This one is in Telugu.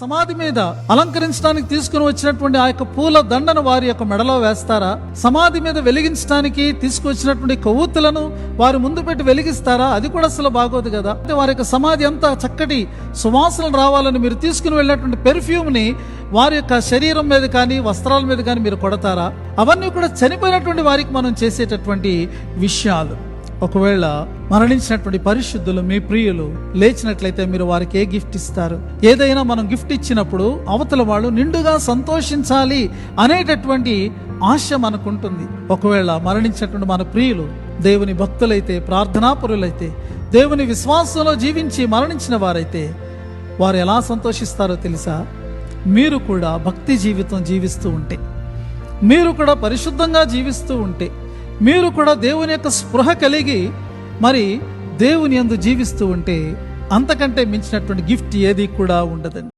సమాధి మీద అలంకరించడానికి తీసుకుని వచ్చినటువంటి ఆ యొక్క పూల దండను వారి యొక్క మెడలో వేస్తారా? సమాధి మీద వెలిగించడానికి తీసుకొచ్చినటువంటి కొవ్వొత్తులను వారి ముందు పెట్టి వెలిగిస్తారా? అది కూడా అసలు బాగోదు కదా. వారి యొక్క సమాధి అంతా చక్కటి సువాసనలు రావాలని మీరు తీసుకుని వెళ్ళినటువంటి పెర్ఫ్యూమ్ ని వారి యొక్క శరీరం మీద కానీ వస్త్రాల మీద కానీ మీరు కొడతారా? అవన్నీ కూడా చనిపోయినటువంటి వారికి మనం చేసేటటువంటి విషయాలు. ఒకవేళ మరణించినటువంటి పరిశుద్ధులు మీ ప్రియులు లేచినట్లయితే మీరు వారికి ఏ గిఫ్ట్ ఇస్తారు? ఏదైనా మనం గిఫ్ట్ ఇచ్చినప్పుడు అవతల వాళ్ళు నిండుగా సంతోషించాలి అనేటటువంటి ఆశ మనకుంటుంది. ఒకవేళ మరణించినటువంటి మన ప్రియులు దేవుని భక్తులైతే, ప్రార్థనాపరులైతే, దేవుని విశ్వాసంలో జీవించి మరణించిన వారైతే వారు ఎలా సంతోషిస్తారో తెలుసా? మీరు కూడా భక్తి జీవితం జీవిస్తూ ఉంటే, మీరు కూడా పరిశుద్ధంగా జీవిస్తూ ఉంటే, మీరు కూడా దేవుని యొక్క స్పృహ కలిగి మరి దేవుని యందు జీవిస్తూ ఉంటే అంతకంటే మించినటువంటి గిఫ్ట్ ఏది కూడా ఉండదండి.